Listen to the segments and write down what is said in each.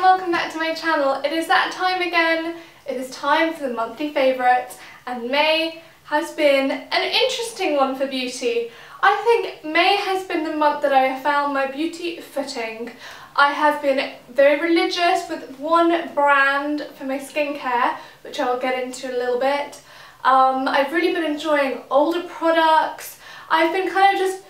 and welcome back to my channel. It is that time again. It is time for the monthly favourites, and May has been an interesting one for beauty. I think May has been the month that I have found my beauty footing. I have been very religious with one brand for my skincare, which I will get into in a little bit. I've really been enjoying older products. I've been kind of just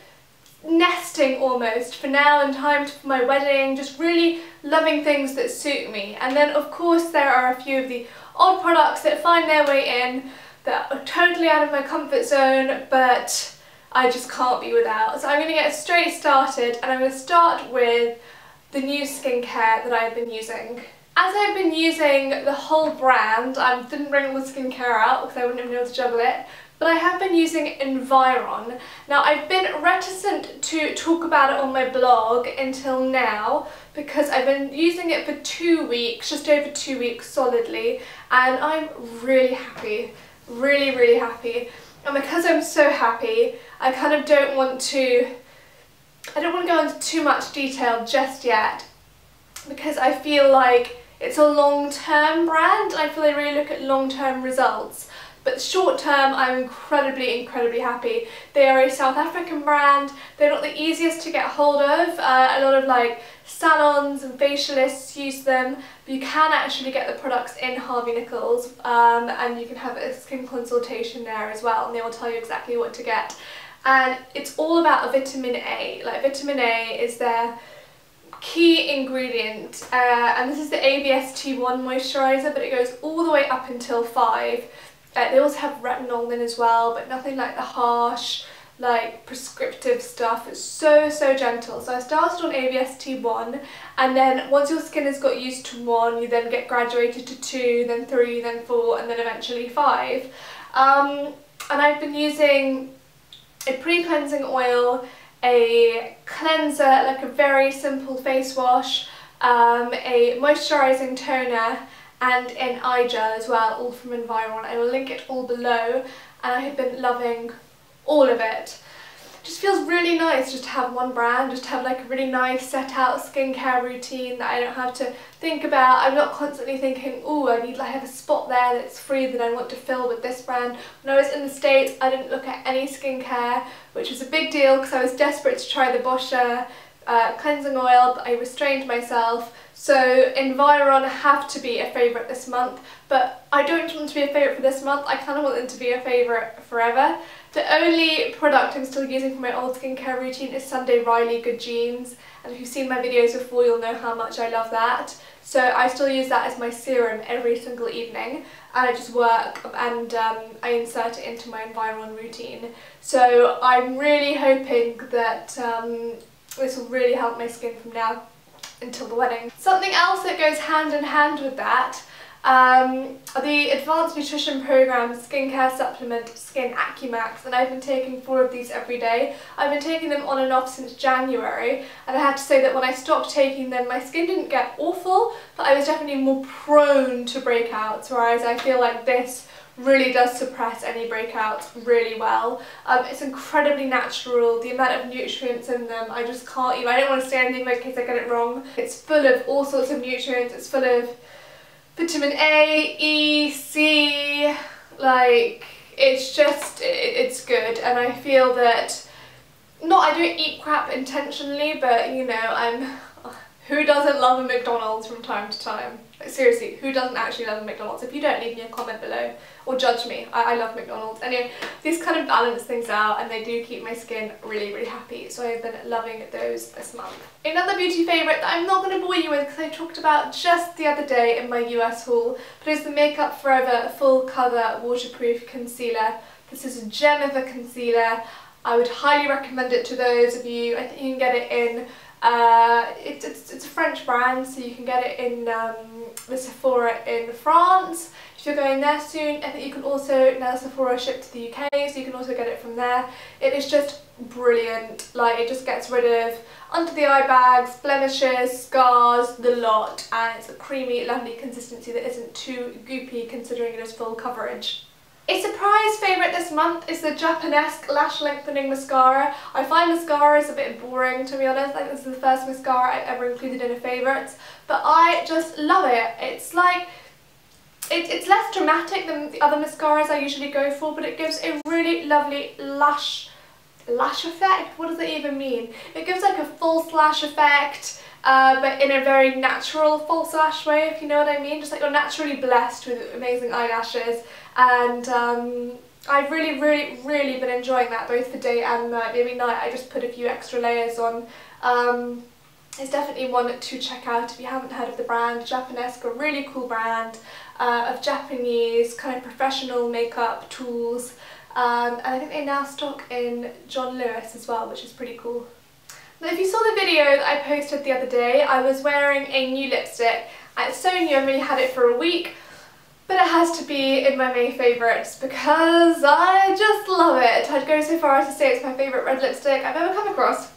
nesting almost for now in time for my wedding, just really loving things that suit me. And then of course there are a few of the old products that find their way in that are totally out of my comfort zone, but I just can't be without. So I'm going to get straight started, and I'm going to start with the new skincare that I've been using. As I've been using the whole brand, I didn't bring all the skincare out because I wouldn't have been able to juggle it, but I have been using Environ. Now, I've been reticent to talk about it on my blog until now because I've been using it for 2 weeks, just over 2 weeks solidly, and I'm really happy, really happy. And because I'm so happy, I kind of don't want to go into too much detail just yet because I feel like it's a long-term brand. I feel they really look at long-term results. But short term, I'm incredibly happy. They are a South African brand. They're not the easiest to get hold of. A lot of like salons and facialists use them, but you can actually get the products in Harvey Nichols, and you can have a skin consultation there as well, and they will tell you exactly what to get. And it's all about a vitamin A. Like, vitamin A is their key ingredient, and this is the ABST1 moisturiser, but it goes all the way up until 5. They also have retinol in as well, but nothing like the harsh, like prescriptive stuff. It's so gentle. So I started on ABST1, and then once your skin has got used to 1, you then get graduated to 2, then 3, then 4, and then eventually 5. And I've been using a pre-cleansing oil, a cleanser, like a very simple face wash, a moisturising toner, and an eye gel as well, all from Environ. I will link it all below, and I have been loving all of it. It just feels really nice just to have one brand, just to have like a really nice set out skincare routine that I don't have to think about. I'm not constantly thinking, oh, I have a spot there that's free that I want to fill with this brand. When I was in the States, I didn't look at any skincare, which was a big deal because I was desperate to try the Boscia cleansing oil, but I restrained myself. So Environ have to be a favourite this month, but I don't want them to be a favourite for this month. I kind of want them to be a favourite forever. The only product I'm still using for my old skincare routine is Sunday Riley Good Genes, and if you've seen my videos before, you'll know how much I love that. So I still use that as my serum every single evening, and I just work and I insert it into my Environ routine. So I'm really hoping that this will really help my skin from now until the wedding. Something else that goes hand in hand with that are the Advanced Nutrition Programme Skincare Supplement Skin Acumax, and I've been taking 4 of these every day. I've been taking them on and off since January, and I have to say that when I stopped taking them, my skin didn't get awful, but I was definitely more prone to breakouts, whereas I feel like this really does suppress any breakouts really well. It's incredibly natural. The amount of nutrients in them, I just can't even, I don't want to say anything in case I get it wrong. It's full of all sorts of nutrients. It's full of vitamin A, E, C, like, it's just, it's good. And I feel that, I don't eat crap intentionally, but you know, who doesn't love a McDonald's from time to time? Like, seriously, who doesn't actually love a McDonald's? If you don't, leave me a comment below or judge me. I love McDonald's. Anyway, these kind of balance things out, and they do keep my skin really happy. So I've been loving those this month. Another beauty favourite that I'm not going to bore you with because I talked about just the other day in my US haul, but is the Makeup Forever Full Cover Waterproof Concealer. This is a gem of a concealer. I would highly recommend it to those of you. I think you can get it in it's a French brand, so you can get it in the Sephora in France. If you're going there soon, I think you can also, now Sephora shipped to the UK, so you can also get it from there. It is just brilliant. Like, it just gets rid of under the eye bags, blemishes, scars, the lot, and it's a creamy, lovely consistency that isn't too goopy considering it is full coverage. A surprise favourite this month is the Japanesque Lash Lengthening Mascara. I find mascaras a bit boring, to be honest. I think this is the first mascara I've ever included in a favourites, but I just love it. It's like, it's less dramatic than the other mascaras I usually go for, but it gives a really lovely lash effect. What does it even mean? It gives like a false lash effect, but in a very natural false lash way, if you know what I mean. Just like you're naturally blessed with amazing eyelashes, and I've really been enjoying that both for day and night. Maybe night I just put a few extra layers on. It's definitely one to check out if you haven't heard of the brand. Japanesque, a really cool brand of Japanese kind of professional makeup tools, and I think they now stock in John Lewis as well, which is pretty cool. Now, if you saw the video that I posted the other day, I was wearing a new lipstick. It's so new, I've only had it for a week, but it has to be in my May favourites because I just love it. I'd go so far as to say it's my favourite red lipstick I've ever come across.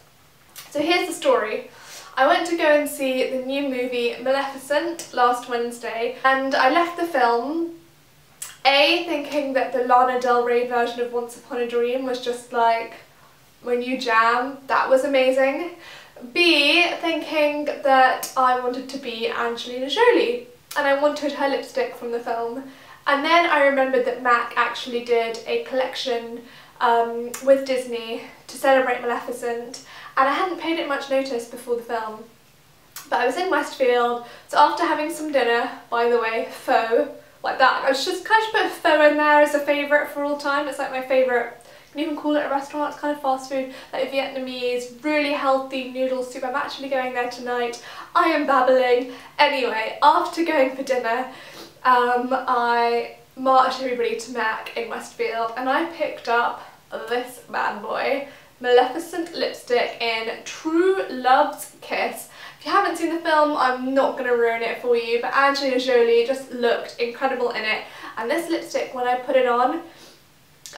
So here's the story. I went to go and see the new movie Maleficent last Wednesday, and I left the film thinking that the Lana Del Rey version of Once Upon a Dream was just like my new jam. That was amazing. B, thinking that I wanted to be Angelina Jolie and I wanted her lipstick from the film. And then I remembered that Mac actually did a collection with Disney to celebrate Maleficent, and I hadn't paid it much notice before the film. But I was in Westfield, so after having some dinner, by the way, pho, like that, I was just kind of put pho in there as a favourite for all time. It's like my favourite, you can even call it a restaurant, it's kind of fast food, like Vietnamese, really healthy noodle soup. I'm actually going there tonight. I am babbling. Anyway, after going for dinner, I marched everybody to Mac in Westfield and I picked up this bad boy, Maleficent lipstick in True Love's Kiss. If you haven't seen the film, I'm not going to ruin it for you, but Angelina Jolie just looked incredible in it, and this lipstick, when I put it on,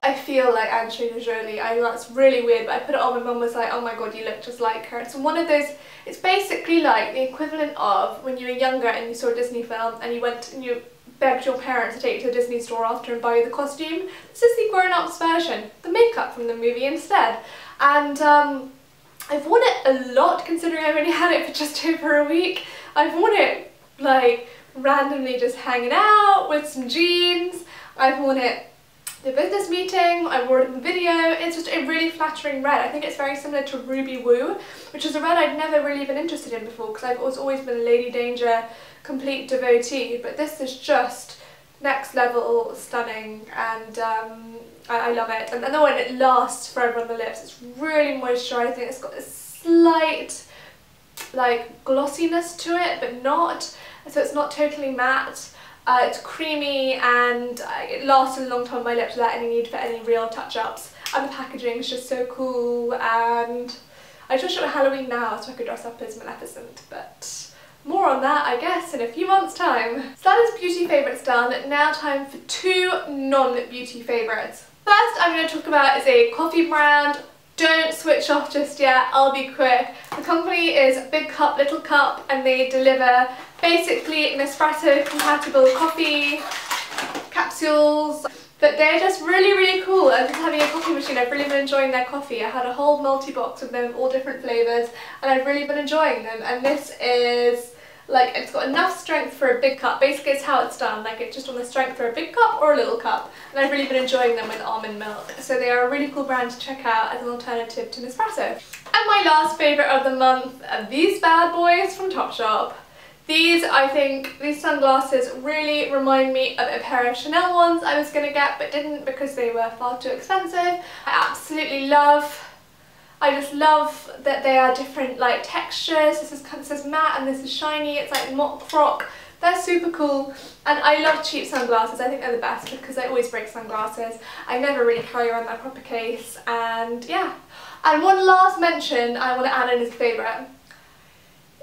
I feel like Angelina Jolie. I know that's really weird, but I put it on, my mum was like, oh my god, you look just like her. It's one of those, it's basically like the equivalent of when you were younger and you saw a Disney film and you went and you begged your parents to take you to a Disney store after and buy you the costume. This is the grown-ups version, the makeup from the movie instead. And I've worn it a lot considering I've only had it for just over a week. I've worn it like randomly just hanging out with some jeans. I've worn it the business meeting, I wore it in the video. It's just a really flattering red. I think it's very similar to Ruby Woo, which is a red I'd never really been interested in before because I've always been a Lady Danger complete devotee, but this is just next level stunning, and I love it. And the one, it lasts forever on the lips. It's really moisturising. It's got a slight like glossiness to it, but not, so it's not totally matte. It's creamy and it lasts a long time on my lips without any need for any real touch-ups. And the packaging is just so cool, and I just shot Halloween now so I could dress up as Maleficent, but more on that, I guess, in a few months' time. So that is beauty favourites done. Now time for two non-beauty favourites. First I'm going to talk about is a coffee brand. Don't switch off just yet, I'll be quick. The company is Big Cup Little Cup, and they deliver basically Nespresso compatible coffee capsules. But they're just really cool. And just having a coffee machine, I've really been enjoying their coffee. I had a whole multi-box of them, all different flavours, and I've really been enjoying them. And this is like, it's got enough strength for a big cup. Basically it's how it's done, like it's just on the strength for a big cup or a little cup. And I've really been enjoying them with almond milk. So they are a really cool brand to check out as an alternative to Nespresso. And my last favourite of the month are these bad boys from Topshop. These, I think, these sunglasses really remind me of a pair of Chanel ones I was going to get but didn't because they were far too expensive. I absolutely love, I just love that they are different like textures. This is matte and this is shiny. It's like mock rock. They're super cool, and I love cheap sunglasses. I think they're the best because I always break sunglasses. I never really carry around that proper case, and yeah. And one last mention I want to add in as a favourite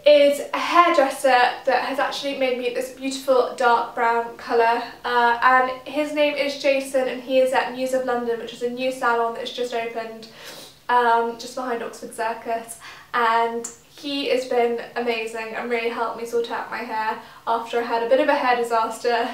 is a hairdresser that has actually made me this beautiful dark brown colour, and his name is Jason, and he is at News of London, which is a new salon that's just opened just behind Oxford Circus, and he has been amazing and really helped me sort out my hair after I had a bit of a hair disaster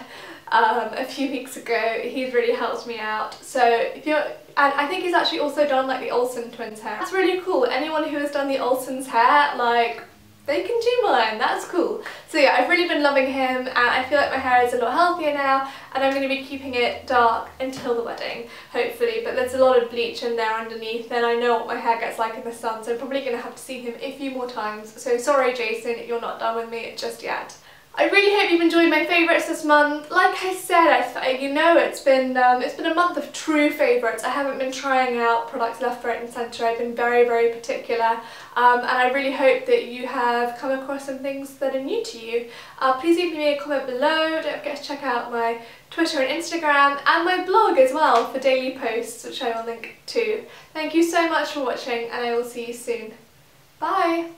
a few weeks ago. He's really helped me out. So if you're, and I think he's actually also done like the Olsen twins hair. That's really cool. Anyone who has done the Olsen's hair, like, they can do mine, that's cool. So yeah, I've really been loving him, and I feel like my hair is a lot healthier now, and I'm going to be keeping it dark until the wedding, hopefully, but there's a lot of bleach in there underneath, and I know what my hair gets like in the sun, so I'm probably going to have to see him a few more times. So sorry Jason, you're not done with me just yet. I really hope you've enjoyed my favourites this month. Like I said, you know, it's been a month of true favourites. I haven't been trying out products left, right and centre. I've been very, very particular, and I really hope that you have come across some things that are new to you. Please leave me a comment below. Don't forget to check out my Twitter and Instagram and my blog as well for daily posts, which I will link to. Thank you so much for watching, and I will see you soon. Bye!